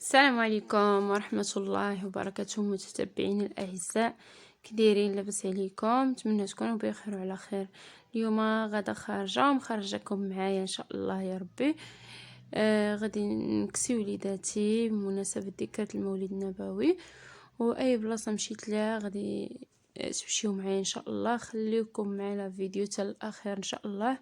السلام عليكم ورحمة الله وبركاته متتبعين الأعزاء. كدايرين؟ لاباس عليكم؟ نتمنى تكونوا بخير وعلى خير. اليوم غادا خارجة مخرجكم معايا ان شاء الله يا ربي. غادي نكسي وليداتي بمناسبة ذكرى المولد النبوي، واي بلاصة مشيت لها غادي تمشيو معايا ان شاء الله. خليكم معنا فيديو حتى الاخير ان شاء الله.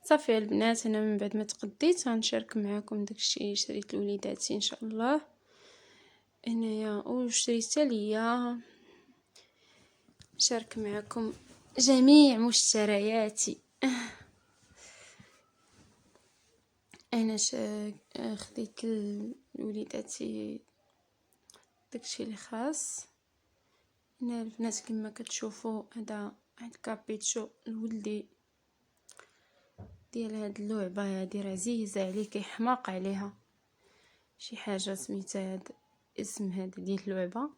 صافي البنات، انا من بعد ما تقديت غنشارك معكم داكشي شريت لوليداتي ان شاء الله هنايا، وشريت حتى ليا نشارك معكم جميع مشترياتي. انا خديت لوليداتي داكشي اللي خاص. هنا البنات كما كتشوفوا هذا واحد الكابيتشو لولدي ديال هاد اللعبه هادي، راه عزيزه عليه كيحماق عليها، شي حاجه سميتها هاد اسم هذا ديال اللعبه.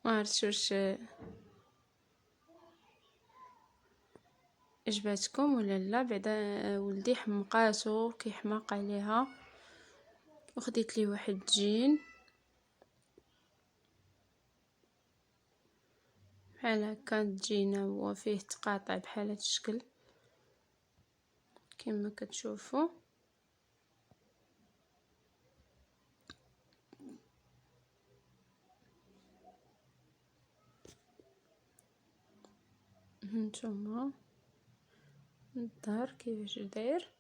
ما عرفتش واش عجباتكم ولا لا. بعدا ولدي حمقاتو كيحماق عليها، وخديت ليه واحد جين بحال هكا، تجينا هو فيه تقاطع بحال هاد الشكل كما كتشوفوا. هانتوما الدار كيفاش داير.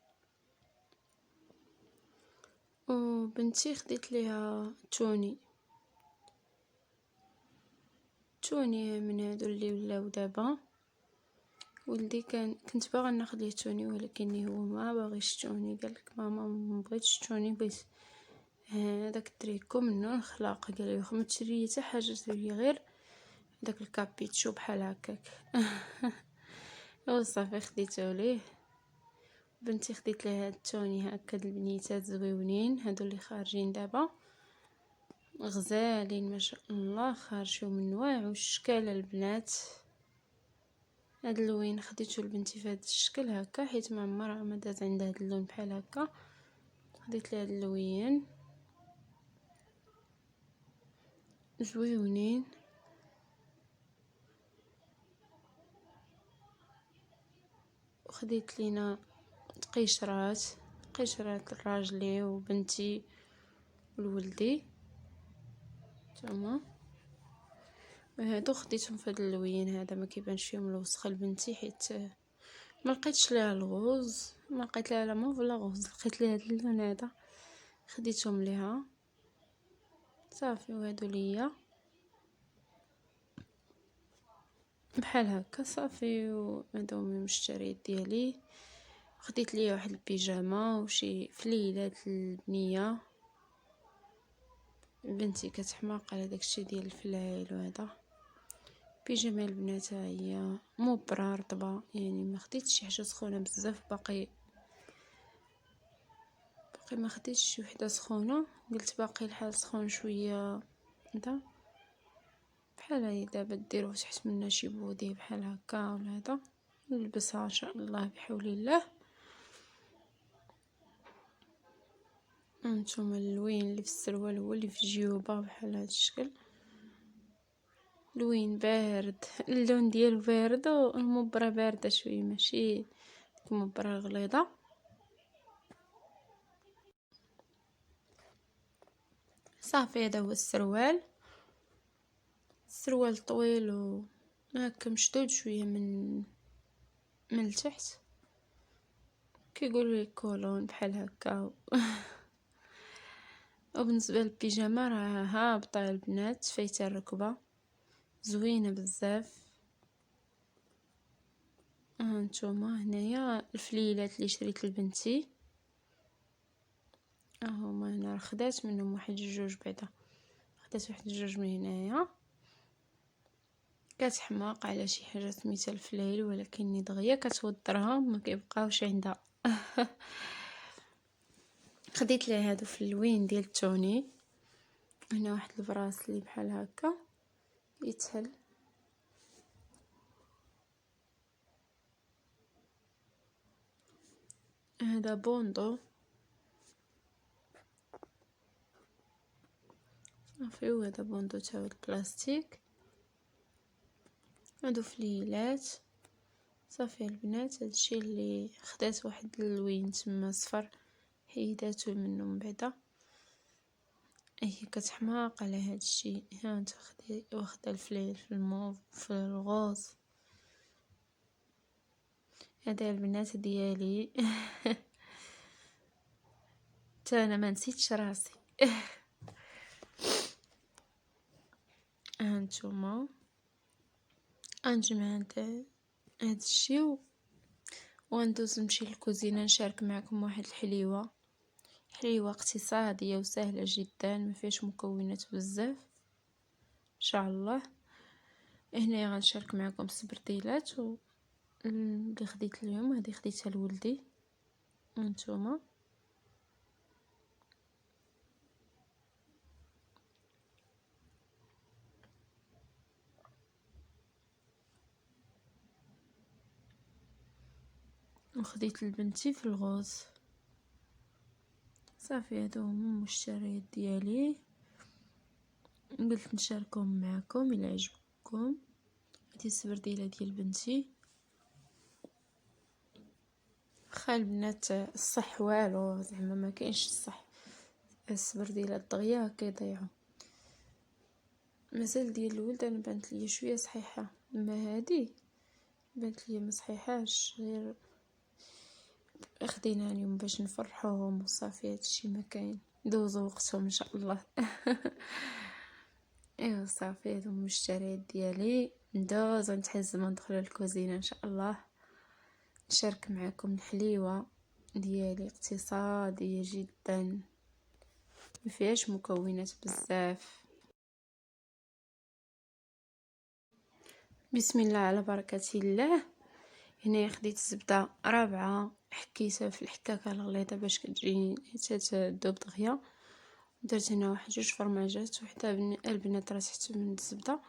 وبنتي خديت ليها توني من هادو اللي ولاو دابا. ولدي كنت باغا ناخذ ليه توني، ولكن هو ما باغيش توني، قالك ماما ما بغيتش توني، بغيت هذاك التريكو منو نخلاق. قال لي ما تشري حتى حاجه، شري غير داك الكابيتشو بحال هكاك. وصافي خديته ليه. بنتي خديت لها هاد التوني هكا البنيتات زويونين، هادو اللي خارجين دابا غزالين ما شاء الله، خارجوا من نواع واشكال البنات. هاد اللوين خديته لبنتي في هاد الشكل هكا، حيت ما عمرها ما داز عندها هاد اللون بحال هكا، خديت لها هاد اللوين زويونين. وخديت لينا قشرات لراجلي وبنتي ولولدي تما. هادو خديتهم في هاد اللوين هذا، ما كيبانش فيهم الوسخه لبنتي، حيت ما لقيتش ليها الغوز، ما لقيت ليها لا موف ولا غوز، لقيت ليها هاد اللون هذا خديتهم ليها صافي. وهادو ليا بحال هكا صافي. وهادو هما المشتريات ديالي. خديت ليا واحد البيجامه وشي فليلات البنيه، بنتي كتحماق على داكشي ديال الفلايل. وهذا بيجامه البنات هي مبرة رطبه، يعني ما خديتش شي حاجه سخونه بزاف، باقي ما خديتش شي وحده سخونه، قلت باقي الحال سخون شويه هذا بحال هاي دابا ديروا تحت منها شي بودي بحال هكا ولا هذا، نلبسها ان شاء الله بحول الله. هانتوما اللوين اللي في السروال هو اللي في الجيوبه بحال هذا الشكل، لوين بارد، اللون ديالو بارد والمبره بارده شويه، ماشي ديك المبره غليظه. صافي هذا هو السروال طويل وهكا مشدود شويه من التحت، كيقولوا لي كولون بحال هكا. وبالنسبه للبيجامه راه هابطه البنات، فايته الركبه، زوينه بزاف. هانتوما هنايا الفليلات اللي شريت لبنتي، هما هنا خدات منهم واحد جوج، بعدا خدات واحد جوج من هنايا. كتحماق على شي حاجه سميتها الفليل، ولكن دغيا كتوضرها ما كيبقاوش عندها. خديت لها هادو في اللوين ديال التوني. هنا واحد البراس اللي بحال هكا يتهل، هذا بوندو صافي. وهذا بوندو تاع البلاستيك. هادو فليلات صافي البنات. هادشي اللي خدات واحد اللوين تما صفر، حيداتو منه من بعدا. هي كتحماق على هادشي. ها انت واخده الفليل في الموف في الغوز. هذا البنات ديالي. حتى انا ما نسيتش راسي. هانتوما غنجمع هاد الشيء وندوز نمشي للكوزينه نشارك معكم واحد الحليوه اقتصاديه وسهله جدا، ما فيهاش مكونات بزاف ان شاء الله. هنا غنشارك معكم السبرديلات اللي خديت اليوم. هذه خديتها لولدي. هانتوما وخديت لبنتي في الغوز. صافي هادو هما المشتريات ديالي، قلت نشاركهم معكم الى عجبكم. هذه السبرديله ديال بنتي. خا البنات الصح والو، زعما ما كاينش الصح. السبرديلات دغيا كيضيعوا. مازال ديال الولد انا بانت لي شويه صحيحه، اما هذه بانت لي ما صحيحاش، غير خديناها اليوم باش نفرحوهم وصافي. هادشي ما كاين، دوزوا وقتهم ان شاء الله. ايوا صافي هادو المشتريات ديالي. ندوز نتحزم وندخل للكوزينه ان شاء الله، نشارك معكم الحليوه ديالي اقتصاديه جدا، ما فيهاش مكونات بزاف. بسم الله على بركه الله. هنا خديت الزبده رابعه، حكيتها في الحكاكه الغليظه باش كتجي تذوب دغيا. درت هنا واحد 2 فرماجات، وحده البنات راه تحت من الزبده.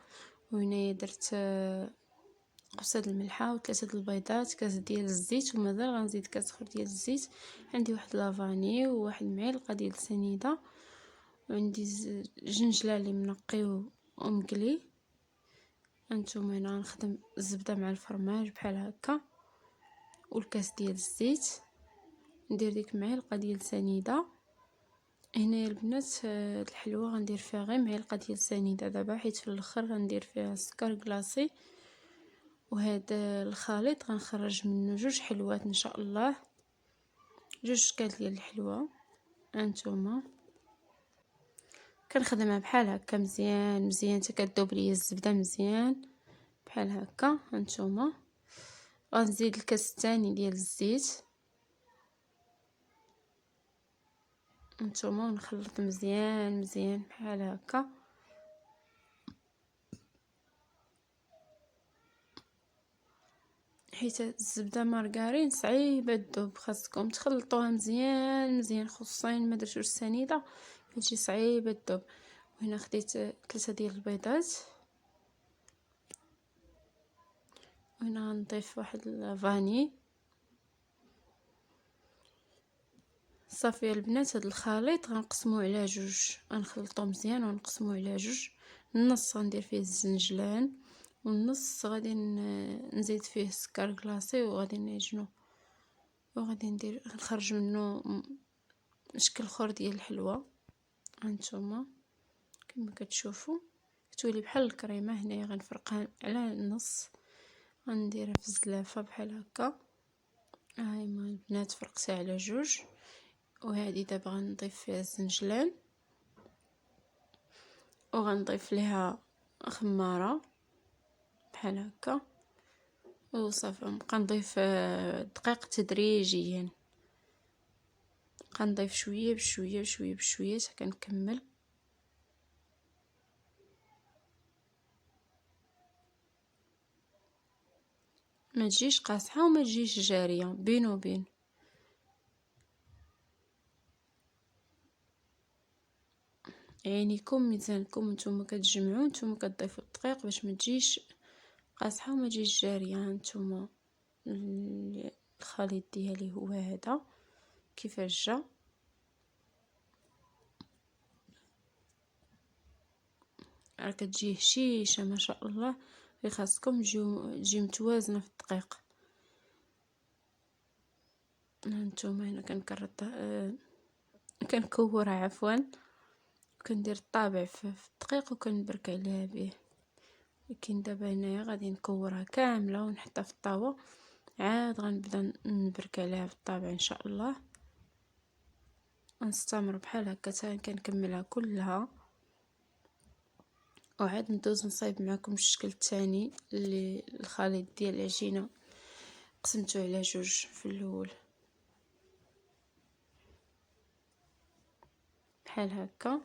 وهنايا درت قبصه الملحه و3 البيضات، كاس ديال الزيت، ومازال غنزيد كاس اخر ديال الزيت. عندي واحد لافاني وواحد معلقه ديال السنيده، وعندي جنجله اللي منقي ومقلي. هانتوما هنا غنخدم الزبده مع الفرماج بحال هكا، والكاس ديال الزيت. ندير ديك معلقه ديال سنيده. هنايا البنات الحلوه غندير فيها غير معلقه ديال سنيده دابا، حيت في الاخر غندير فيها سكر كلاصي. وهذا الخليط غنخرج منه 2 حلوات ان شاء الله، 2 اشكال ديال الحلوه. هانتوما كنخدمها بحال هكا مزيان مزيان حتى كتذوب ليا الزبده مزيان بحال هكا. هانتوما غنزيد الكاس الثاني ديال الزيت. هانتوما ونخلط مزيان مزيان بحال هكا. حيت الزبده مارغرين صعيبه تذوب، خاصكم تخلطوها مزيان مزيان، خصوصا ما درتوش السنيده كتجي صعيبه تذوب. وهنا خديت 3 ديال البيضات. وهنا غنضيف واحد الفاني. صافي البنات هاد الخليط غنقسموه على 2، غنخلطوه مزيان ونقسموه على 2. النص غندير فيه الزنجلان، والنص غادي نزيد فيه السكر كلاصي، وغادي نعجنو، وغادي نخرج منه شكل اخر ديال الحلوه. هانتوما كما كتشوفوا كتولي بحال الكريمه. هنايا غنفرقها على النص، غنديرها في الزلافه بحال هكا. هاي ما البنات فرقتها على 2. وهذه دابا غنضيف فيها الزنجلان، وغنضيف ليها خماره بحال هكا. وصافي نبقى نضيف الدقيق تدريجيا، غنضيف شويه بشويه بشويه بشويه حتى كنكمل. ما تجيش قاصحه وما تجيش جاريه، بين وبين. عينيكم ميزانكم نتوما كتجمعوا، نتوما كتضيفوا الدقيق باش ما تجيش قاصحه وما تجيش جاريه. هانتوما الخليط ديالي هو هذا كيفاش جا. راه كتجي هشيشه ما شاء الله، غير خاصكم تجي متوازنه في الدقيق. هانتوما هنا كنكورها عفوا، كندير الطابع في الدقيق وكنبرك عليها به. لكن دابا هنايا غادي نكورها كامله ونحطها في الطاوه عاد غنبدا نبرك عليها بالطبع ان شاء الله، نستمر بحال هكا حتى كنكملها كلها، وعاد ندوز نصايب معكم الشكل الثاني اللي الخليط ديال العجينه قسمته على جوج في الاول بحال هكا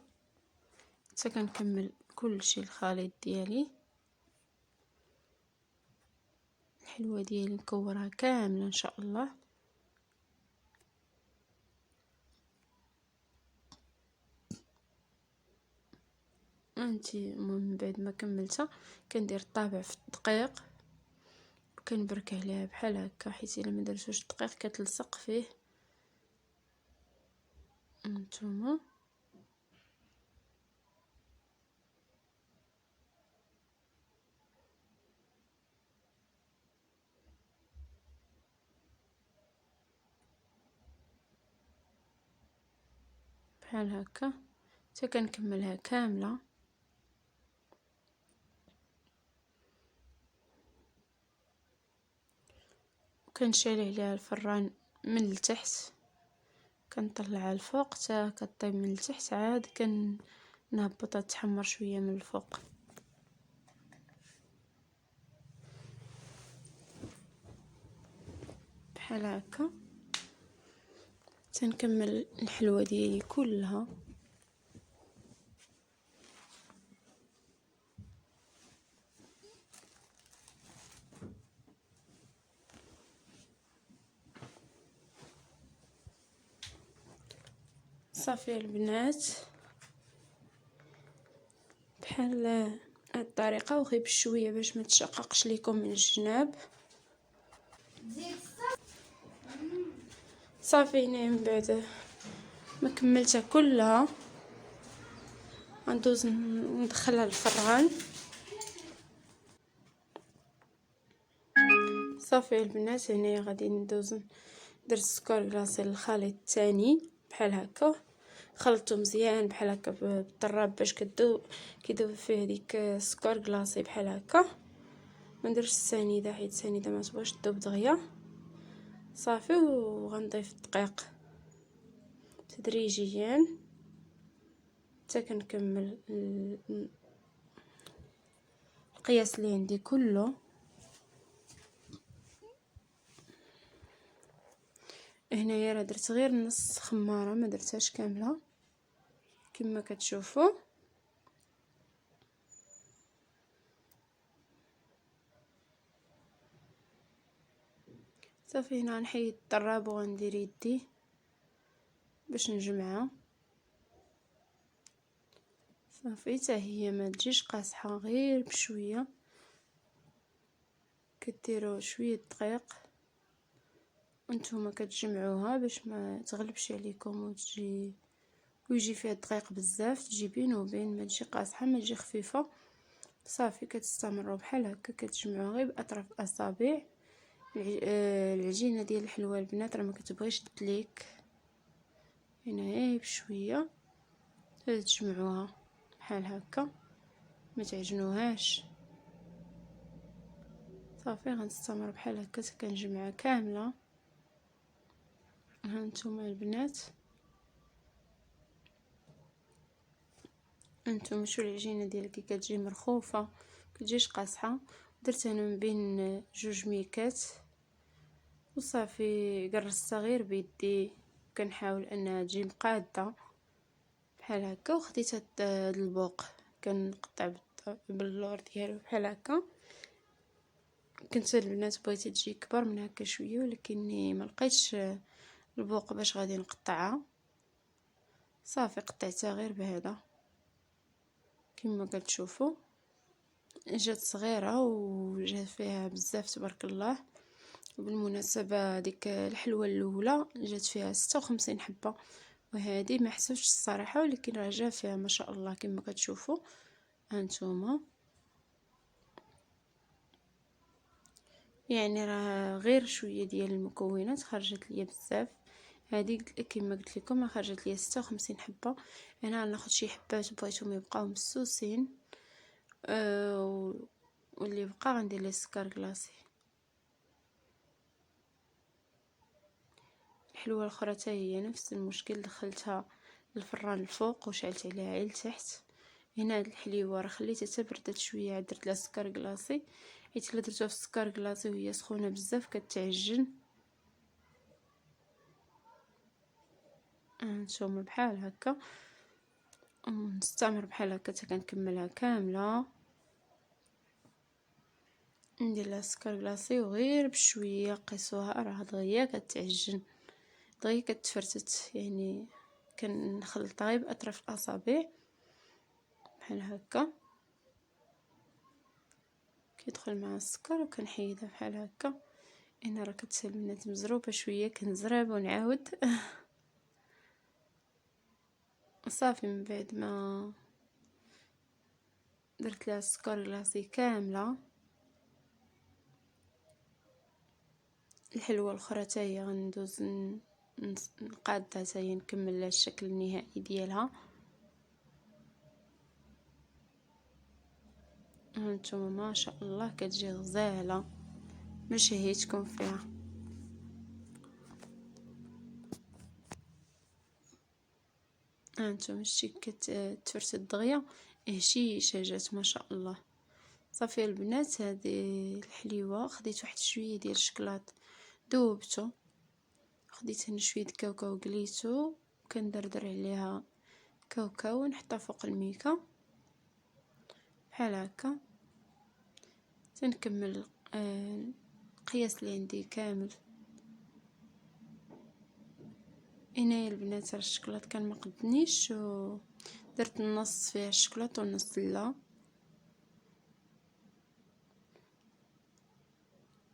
حتى كنكمل كلشي الخليط ديالي. الحلوه ديالي نكورها كامله ان شاء الله. انتي من بعد ما كملتها كندير الطابع في الدقيق وكنبرك عليها بحال هكا، حيت الا ما درتوش الدقيق كتلصق فيه. انتما بحال هكا حتى كنكملها كامله. وكنشعل عليها الفران من التحت، كنطلعها الفوق حتى كطيب من التحت، عاد كنهبطها تحمر شويه من الفوق بحال هكا. تنكمل الحلوه ديالي كلها. صافي البنات بحال هاد الطريقه، وغير بشويه باش ما تشققش ليكم من الجناب. صافي هنا من بعد ما كملتها كلها غندوز ندخلها للفران. صافي البنات هنايا غادي ندوز درت السكر كلاصي للخليط الثاني بحال هكا، خلطته مزيان بحال هكا بالطراب باش كيذوب فيه ديك السكر كلاصي بحال هكا. ما نديرش السنيده حيت السنيده ما تبغيش تذوب دغيا. صافي وغنضيف الدقيق تدريجيا حتى كنكمل القياس اللي عندي كله. هنايا راه درت غير نص خماره، ما درتهاش كامله كما كتشوفوا. صافي هنا نحيد الطراب وغندير يدي باش نجمعها. صافي حتى هي ما تجيش قاصحه، غير بشويه كديروا شويه دقيق وانتم كتجمعوها باش ما تغلبش عليكم ويجي فيها الدقيق بزاف، تجي بين وبين، ما تجي قاصحه ما تجي خفيفه. صافي كتستمروا بحال هكا كتجمعوا غير باطراف الاصابع. العجينه ديال الحلوه البنات راه ما كتبغيش تدليك، هنا غير بشويه تجمعوها بحال هكا ما تعجنوهاش. صافي غنستمر بحال هكا كنجمعها كامله. هانتوما البنات، انتم شو العجينه ديالك كتجي مرخوفه كتجيش قاصحه. درت انا من بين جوج ميكات وصافي قرصتها غير بيدي، كنحاول انها تجي مقاده بحال هكا. وخديت هاد البوق كنقطع باللور ديالو بحال هكا. كنت البنات بغيتي تجي كبر من هكا شويه، ولكني ما لقيتش البوق باش غادي نقطعها. صافي قطعتها غير بهذا كما كتشوفوا، جات صغيره وجات فيها بزاف تبارك الله. وبالمناسبه ديك الحلوه الاولى جات فيها 56 حبه، وهذه ما حسبتش الصراحه، ولكن راه جا فيها ما شاء الله كما كتشوفوا. هانتوما يعني راه غير شويه ديال المكونات خرجت ليا بزاف. هذه كما قلت لكم خرجت ليا 56 حبه. انا ناخذ شي حبات بغيتهم يبقاو مسوسين، واللي بقى غندير ليه السكر كلاصي. الحلوة الاخرى حتى هي نفس المشكل، دخلتها للفران الفوق وشعلت عليها عيل تحت. هنا هاد الحليوه راه خليتها حتى بردت شويه، عاد درت لها سكر كلاصي، حيت الا درتوها في السكر كلاصي وهي سخونه بزاف كتعجن. نتوما بحال هكا، ونستمر بحال هكا حتى كنكملها كامله. ندير لها سكر كلاصي وغير بشويه قيسوها، راه دغيا كتعجن، دغيا كتفرتت، يعني كنخلطها غير باطراف الاصابع بحال هكا، كيدخل مع السكر وكنحيدها بحال هكا. انا راه كتسهل البنات مزروبه شويه، كنزرب ونعاود صافي. من بعد ما درت لها السكر كلاصي كامله، الحلوه الاخرى حتى هي غندوز نقادها حتى هي، نكمل لها الشكل النهائي ديالها. هانتوما ما شاء الله كتجي غزاله، ما شهيتكم فيها. هانتوما شتي كتفرتت دغيا هشيشه جات ما شاء الله. صافي البنات، هذه الحليوه خديت واحد شويه ديال الشكلاط ذوبته، خديت هنا شويه كاوكاو قليتو وكندردر عليها كاوكاو ونحطها فوق الميكا بحال هكا. تنكمل القياس اللي عندي كامل. هنايا البنات راه الشكلاط كان ما قدنيش، ودرت النص فيها الشكلاط والنص لا.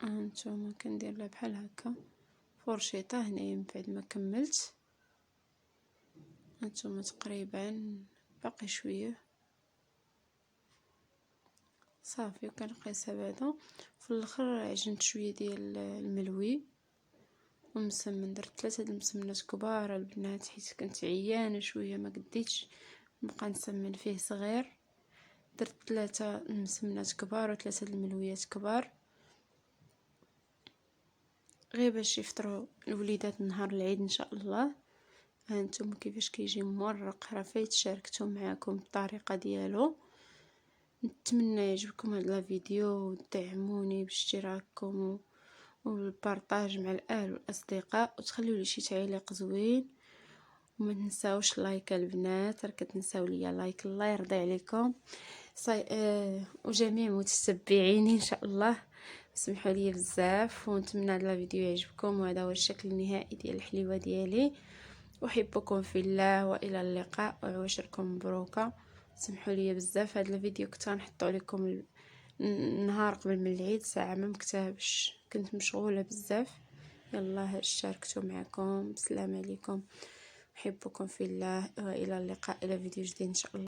هانتوما كندير لها بحال هكا فرشيطه هنايا من بعد ما كملت. هانتوما تقريبا باقي شويه صافي، وكنقيسها بعدا. في الاخر عجنت شويه ديال الملوي ومسمن، درت 3 د المسمنات كبار البنات، حيت كنت عيانه شويه ما قديتش نبقى نسمن فيه صغير. درت 3 المسمنات كبار و3 د الملويات كبار، غير باش يفطروا الوليدات نهار العيد ان شاء الله. هانتوما كيفاش كيجي مورق، راه فايت شاركته معكم الطريقه ديالو. نتمنى يعجبكم هذا الفيديو، ودعموني باشتراككم والبارطاج مع الاهل والاصدقاء، وتخليوا لي شي تعليق زوين. وما تنساوش لايك البنات، راه كتنساو ليا لايك، الله يرضي عليكم. وجميع متتبعيني ان شاء الله سمحوا لي بزاف، ونتمنى هذا الفيديو يعجبكم. وهذا هو الشكل النهائي ديال الحليوه ديالي. احبكم في الله، والى اللقاء، وعواشركم مبروكه. سمحوا لي بزاف، هذا الفيديو كنت غنحطو لكم النهار قبل من العيد، ساعه ما مكتبش، كنت مشغوله بزاف. يلا شاركته معكم. السلام عليكم، احبكم في الله، والى اللقاء، الى فيديو جديد ان شاء الله.